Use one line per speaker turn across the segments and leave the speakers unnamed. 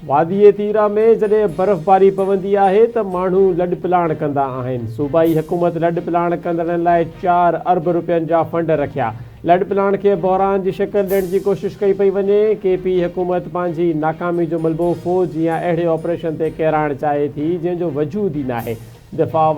वादी तीरा में जॾहिं बर्फ़बारी पवंदी आहे त माण्हू लॾ पिलाण कंदा आहिनि। सूबाई हुकूमत लॾ पिलाण कंदड़नि लाइ 4 अरब रुपयनि जा फंड रखिया। लॾ पिलाण खे बहरान जी शिकल ॾियण जी कोशिशि कई पई वञे। KP हुकूमत पंहिंजी नाकामी जो मलबो फ़ौज या अहिड़े ऑपरेशन ते किराइणु चाहे थी जंहिंजो वजूद ई नाहे। दिफ़ा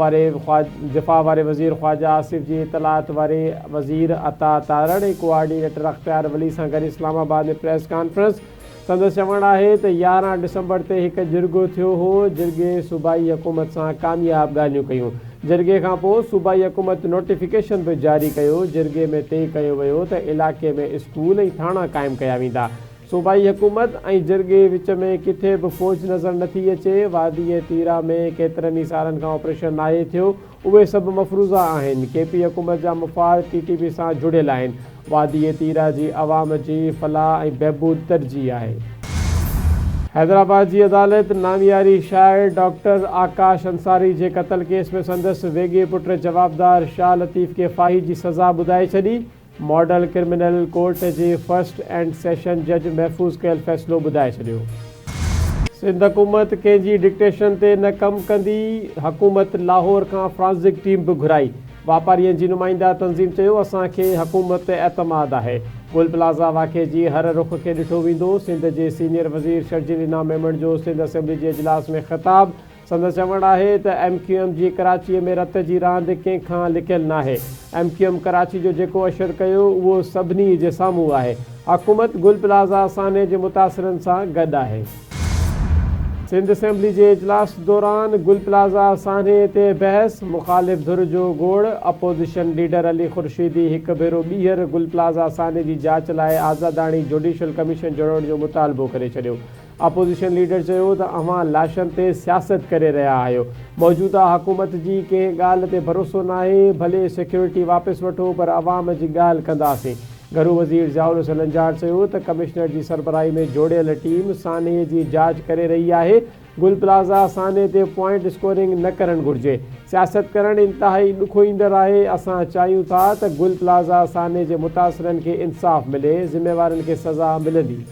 वारे वज़ीर ख़्वाजा आसिफ़ जी इतलात वारे वज़ीर अता तारण ऐं कोआर्डिनेटर अख़्तियार वली सां गॾु इस्लामाबाद में प्रेस कॉन्फ्रेंस। संदसि चवणु आहे त 11 डिसंबर ते हिकु जिरगो थियो हो। जिरगे सूबाई हुकूमत सां कामयाब ॻाल्हियूं कयूं। जिरगे खां पोइ सूबाई हुकूमत नोटिफिकेशन बि जारी कयो। जिरगे में तइ कयो वियो त इलाइक़े में स्कूल ऐं थाणा क़ाइमु कया वेंदा। सूबाई हुकूमत ऐं जिरगे विच में किथे बि फ़ौज नज़र नथी अचे। वादी तीरा में केतिरनि ई सालनि खां ऑपरेशन नाहे थियो। उहे सभु मफ़रूज़ा आहिनि। KP हुकूमत जा मुफ़ाद TTP सां जुड़ियल आहिनि। वादी तीरा जी अवाम जी फलाह ऐं बहबूद तरजीह आहे। हैदराबाद जी अदालत नामियारी शाइर डॉक्टर आकाश अंसारी जे क़त्ल केस में संदसि वेगे पुट जवाबदार शाह लतीफ़ खे फाही जी सज़ा ॿुधाए छॾी। Model criminal court J first and session जज महफ़ूज़ कयल फ़ैसिलो ॿुधाए छॾियो। सिंध हुकूमत कंहिंजी डिक्टेशन ते न कमु कंदी। हुकूमत लाहौर खां फ्रांसिक टीम बि घुराई। वापारियुनि जी नुमाइंदा तंज़ीम चयो असांखे हुकूमत ते एतमाद आहे। गुल प्लाज़ा वाक़े जी हर रुख़ खे ॾिठो वेंदो। सिंध जे सीनियर वज़ीर शर्जील इनाम मेमण जो सिंध असेंबली जे इजलास में ख़िताब। संदसि चवणु आहे त MQM जी कराची में रत जी रांदि कंहिंखां लिकियलु नाहे। MQM कराची जो जेको अशर कयो उहो सभिनी जे साम्हूं आहे। हुकूमत गुल प्लाज़ा साने जे मुतासिरनि सां गॾु आहे। सिंध असेंबली जे इजलास दौरान गुल प्लाज़ा साने ते बहस। मुख़ालिफ़ धुर जो गोड़। अपोज़िशन लीडर अली ख़ुर्शीदी हिकु भेरो ॿीहर गुल प्लाज़ा साने जी जांच लाइ आज़ादाणी जुडिशल कमीशन जोड़ण जो मुतालबो करे छॾियो। अपोज़िशन लीडर चयो त अव्हां लाशनि ते सियासत करे रहिया आहियो। मौजूदा हुकूमत जी कंहिं ॻाल्हि ते भरोसो नाहे। भले सिक्योरिटी वापसि वठो पर अवाम जी ॻाल्हि कंदासीं। घरू वज़ीर ज़ियाउल सलंजार चयो त कमिश्नर जी सरबराही में जोड़ियल टीम साने जी जांच करे रही आहे। गुल प्लाज़ा साने ते पॉइंट स्कोरिंग न करणु घुरिजे। सियासत करणु इंतिहाई ॾुखो ईंदड़ आहे। असां चाहियूं था त गुल प्लाज़ा साने जे मुतासिरनि खे इंसाफ़ मिले। ज़िम्मेवारनि खे सज़ा मिलंदी।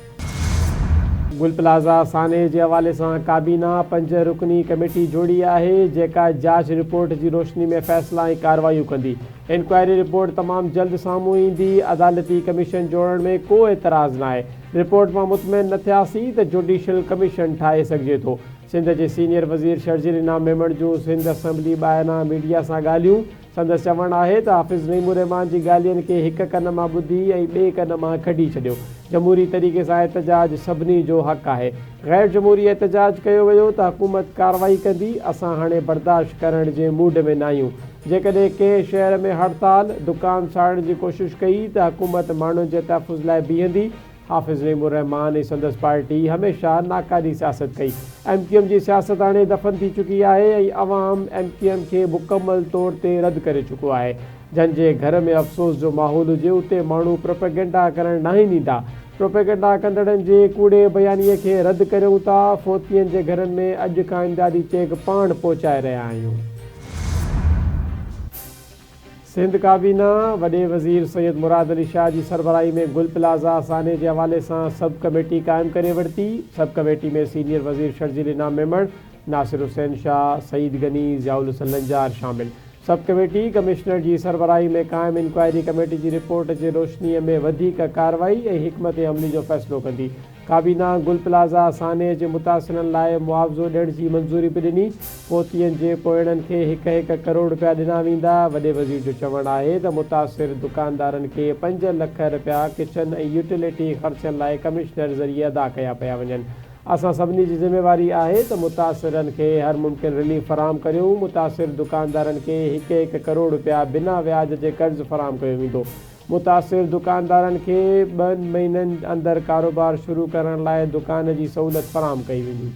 गुल प्लाज़ा साने जे हवाले सां काबीना 5 रुकनी कमेटी जोड़ी आहे जेका जांच रिपोर्ट जी रोशनी में फ़ैसिला ऐं कार्रवाइयूं कंदी। इंक्वायरी रिपोर्ट तमामु जल्द साम्हूं ईंदी। अदालती कमीशन जोड़ण में को एतराज़ नाहे। रिपोर्ट मां मुतमइन न थियासीं त जुडिशल कमीशन ठाहे सघिजे थो। सिंध जे सीनियर वज़ीर शर्जील इनाम मेमण जूं सिंध असेंबली ॿाहिरां मीडिया सां ॻाल्हियूं। संदसि चवणु आहे त हाफ़िज़ नईमुर रहमान जी ॻाल्हियुनि खे हिक कन मां ॿुधी ऐं ॿिए कन मां कढी छॾियो। जमहूरी तरीक़े सां एहतजाज सभिनी जो हक़ आहे। ग़ैर जमहूरी एहतजाज कयो वियो त हुकूमत कार्रवाई कंदी। असां हाणे बर्दाश्त करण जे मूड में न आहियूं। जेकॾहिं कंहिं शहर में हड़ताल दुकान साड़ण जी कोशिशि कई त हुकूमत माण्हुनि जे तहफ़ुज़ लाइ बीहंदी। हाफ़िज़ नईमुर रहमान ऐं संदसि पार्टी हमेशह नाकारी सियासत कई। MQM जी सियासत हाणे दफ़न थी चुकी आहे ऐं अवाम MQM खे मुकमल तौर ते रद्द करे चुको आहे। जंहिंजे घर में अफ़सोस जो माहौल हुजे उते माण्हू प्रोपेगेंडा करणु नाहिनि ईंदा। प्रोपेगेंडा कंदड़नि जे कूड़े बयानीअ खे रद्द करियूं था। फ़ौतियुनि जे घरनि में अॼु खां इमदादी चेक पाण पहुचाए रहिया आहियूं। सिंध काबीना वॾे वज़ीर सैयद मुराद अली शाह जी सरबराही में गुल प्लाज़ा साने जे हवाले सां सब कमेटी क़ाइमु करे वरिती। सब कमेटी में सीनियर वज़ीर शर्जील इनाम मेमण, नासिर हुसैन शाह, सईद गनी, ज़ियाउल सलंजार शामिल। सब कमेटी कमिश्नर जी सरबराही में क़ाइमु इंक्वायरी कमेटी जी रिपोर्ट जे रोशनीअ में वधीक कार्रवाई ऐं हिकमत अमली जो फ़ैसिलो कंदी। काबीना गुल प्लाज़ा साने जे मुतासिरनि लाइ मुआवज़ो ॾियण जी मंज़ूरी बि ॾिनी। फ़ौतियुनि जे पोयड़नि खे 1-1 करोड़ रुपया ॾिना वेंदा। वॾे वज़ीर जो चवणु आहे त मुतासिर दुकानदारनि खे 5 लख रुपया किचन ऐं यूटिलिटी ख़र्चनि लाइ कमिश्नर ज़रिए अदा कया पिया वञनि। असां सभिनी जी ज़िम्मेवारी आहे त मुतासिरनि खे हर मुमकिन रिलीफ फ़राहम करियूं। मुतासिर दुकानदारनि खे 1-1 करोड़ रुपया बिना व्याज जे कर्ज़ फ़राहम कयो वेंदो। मुतासिर दुकानदारनि खे 2 महीननि अंदरि कारोबार शुरू करण लाइ दुकान जी सहूलियत फ़राहम कई वेंदी।